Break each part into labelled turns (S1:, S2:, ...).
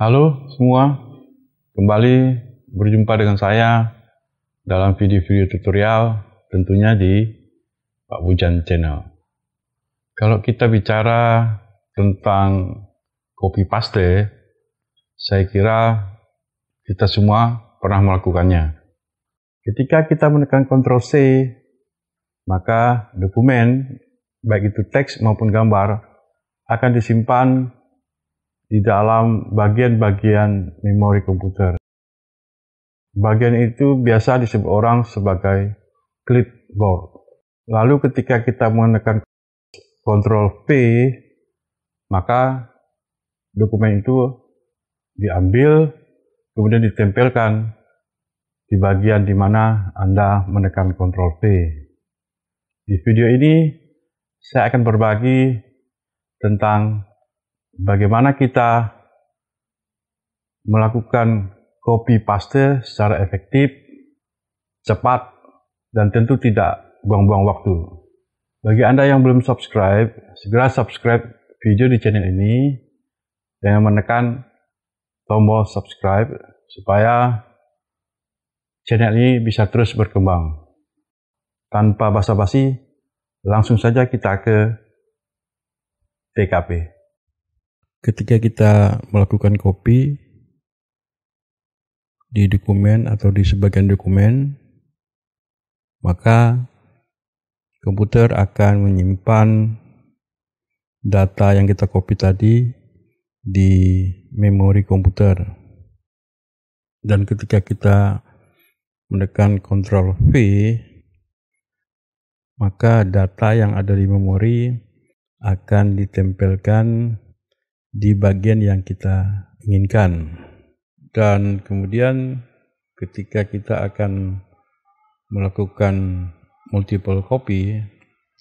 S1: Halo semua, kembali berjumpa dengan saya dalam video-video tutorial tentunya di Pak Bujan Channel. Kalau kita bicara tentang copy paste, saya kira kita semua pernah melakukannya. Ketika kita menekan Ctrl C, maka dokumen, baik itu teks maupun gambar, akan disimpan di dalam bagian-bagian memori komputer. Bagian itu biasa disebut orang sebagai clipboard. Lalu ketika kita menekan Ctrl V, maka dokumen itu diambil, kemudian ditempelkan di bagian di mana Anda menekan Ctrl V. Di video ini, saya akan berbagi tentang bagaimana kita melakukan copy paste secara efektif, cepat, dan tentu tidak buang-buang waktu. Bagi Anda yang belum subscribe, segera subscribe video di channel ini dengan menekan tombol subscribe supaya channel ini bisa terus berkembang. Tanpa basa-basi, langsung saja kita ke TKP.
S2: Ketika kita melakukan copy di dokumen atau di sebagian dokumen, maka komputer akan menyimpan data yang kita copy tadi di memori komputer. Dan ketika kita menekan Ctrl V, maka data yang ada di memori akan ditempelkan di bagian yang kita inginkan. Dan kemudian ketika kita akan melakukan multiple copy,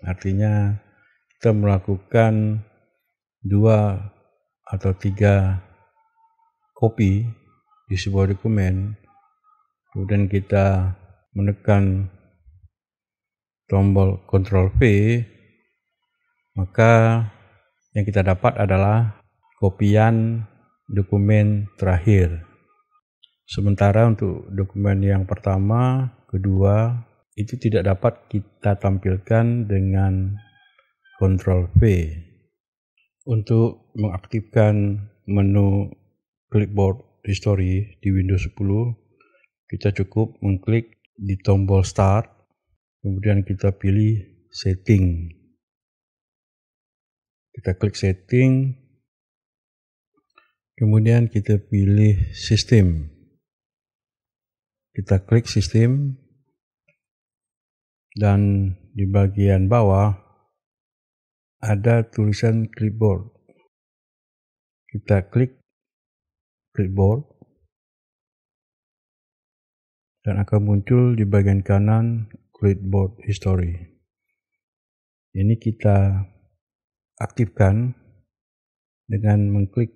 S2: artinya kita melakukan 2 atau 3 copy di sebuah dokumen, kemudian kita menekan tombol Ctrl V, maka yang kita dapat adalah kopian dokumen terakhir. Sementara untuk dokumen yang pertama, kedua, itu tidak dapat kita tampilkan dengan Ctrl V. Untuk mengaktifkan menu clipboard history di Windows 10, kita cukup mengklik di tombol Start, kemudian kita pilih Setting. Kita klik Setting, kemudian kita pilih Sistem. Kita klik Sistem, dan di bagian bawah ada tulisan Clipboard. Kita klik Clipboard, dan akan muncul di bagian kanan Clipboard History. Ini kita aktifkan dengan mengklik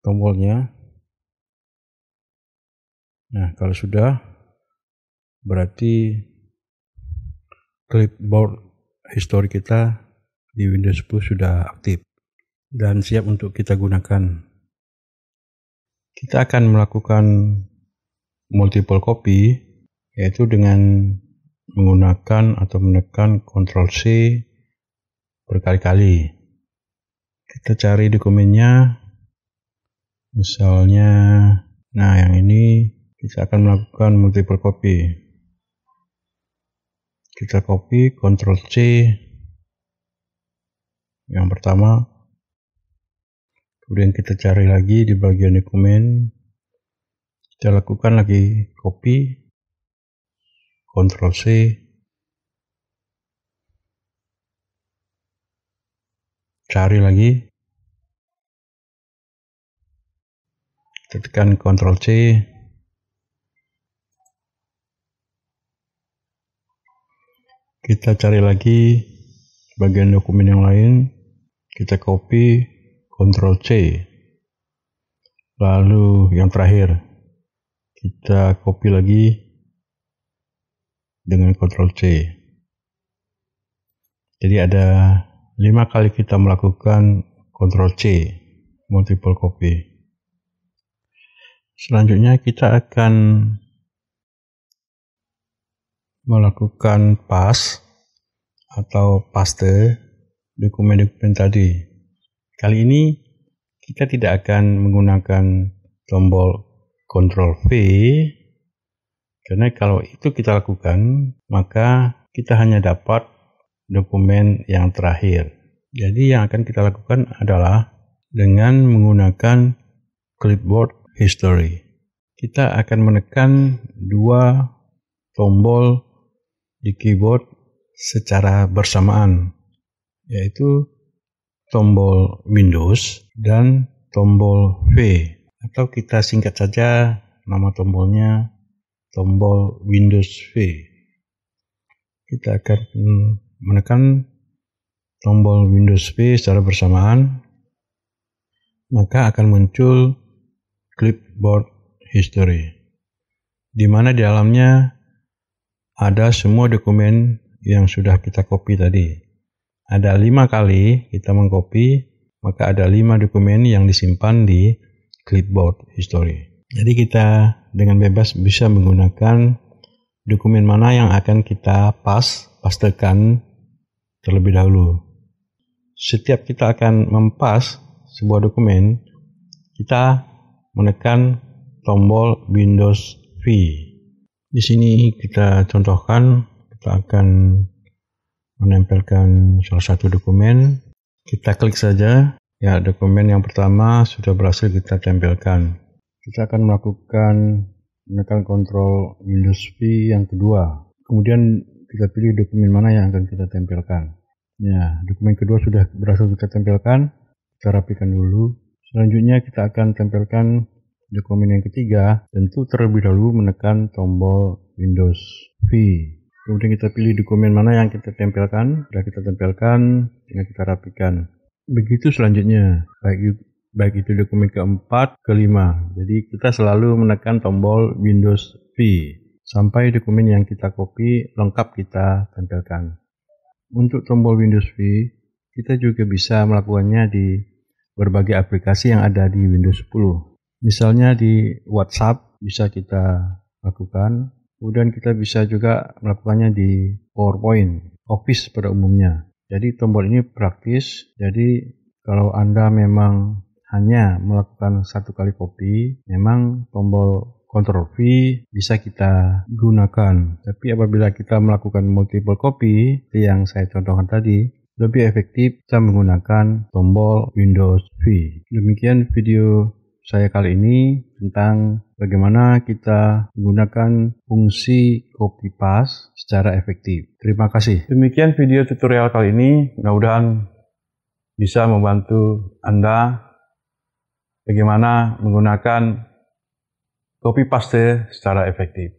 S2: tombolnya. Nah, kalau sudah, berarti clipboard history kita di Windows 10 sudah aktif dan siap untuk kita gunakan. Kita akan melakukan multiple copy, yaitu dengan menggunakan atau menekan Ctrl C berkali-kali. Kita cari dokumennya, misalnya, nah yang ini kita akan melakukan multiple copy. Kita copy Ctrl C yang pertama, kemudian kita cari lagi di bagian dokumen, kita lakukan lagi copy Ctrl C, cari lagi, kita tekan Ctrl C, kita cari lagi bagian dokumen yang lain, kita copy Ctrl C. Lalu yang terakhir, kita copy lagi dengan Ctrl C. Jadi ada 5 kali kita melakukan Ctrl C. multiple copy. Selanjutnya kita akan melakukan paste atau paste dokumen-dokumen tadi. Kali ini kita tidak akan menggunakan tombol Ctrl V, karena kalau itu kita lakukan maka kita hanya dapat dokumen yang terakhir. Jadi yang akan kita lakukan adalah dengan menggunakan clipboard history. Kita akan menekan dua tombol di keyboard secara bersamaan, yaitu tombol Windows dan tombol V, atau kita singkat saja nama tombolnya tombol Windows V. Kita akan menekan tombol Windows V secara bersamaan, maka akan muncul clipboard history, di mana di dalamnya ada semua dokumen yang sudah kita copy tadi. Ada 5 kali kita mengcopy, maka ada 5 dokumen yang disimpan di clipboard history. Jadi kita dengan bebas bisa menggunakan dokumen mana yang akan kita pastekan terlebih dahulu. Setiap kita akan mempas sebuah dokumen, kita menekan tombol Windows V. Di sini kita contohkan, kita akan menempelkan salah satu dokumen. Kita klik saja, ya dokumen yang pertama sudah berhasil kita tempelkan. Kita akan menekan Ctrl Windows V yang kedua. Kemudian kita pilih dokumen mana yang akan kita tempelkan. Ya, dokumen kedua sudah berhasil kita tempelkan. Kita rapikan dulu. Selanjutnya kita akan tempelkan dokumen yang ketiga, tentu terlebih dahulu menekan tombol Windows V. Kemudian kita pilih dokumen mana yang kita tempelkan. Sudah kita tempelkan, tinggal kita rapikan. Begitu selanjutnya, baik itu dokumen keempat, kelima. Jadi kita selalu menekan tombol Windows V sampai dokumen yang kita copy lengkap kita tempelkan. Untuk tombol Windows V, kita juga bisa melakukannya di berbagai aplikasi yang ada di Windows 10. Misalnya di WhatsApp bisa kita lakukan, kemudian kita bisa juga melakukannya di PowerPoint, Office pada umumnya. Jadi tombol ini praktis, jadi kalau Anda memang hanya melakukan satu kali copy, memang tombol Ctrl V bisa kita gunakan. Tapi apabila kita melakukan multiple copy, seperti yang saya contohkan tadi, lebih efektif kita menggunakan tombol Windows V. Demikian video saya kali ini tentang bagaimana kita menggunakan fungsi copy paste secara efektif. Terima kasih. Demikian video tutorial kali ini. Mudah-mudahan bisa membantu Anda bagaimana menggunakan copy paste secara efektif.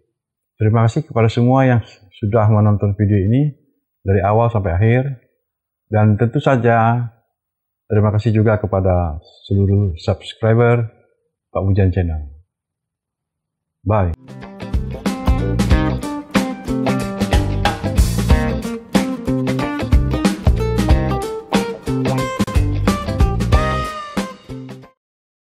S2: Terima kasih kepada semua yang sudah menonton video ini dari awal sampai akhir. Dan tentu saja terima kasih juga kepada seluruh subscriber Pak Bujan Channel. Bye.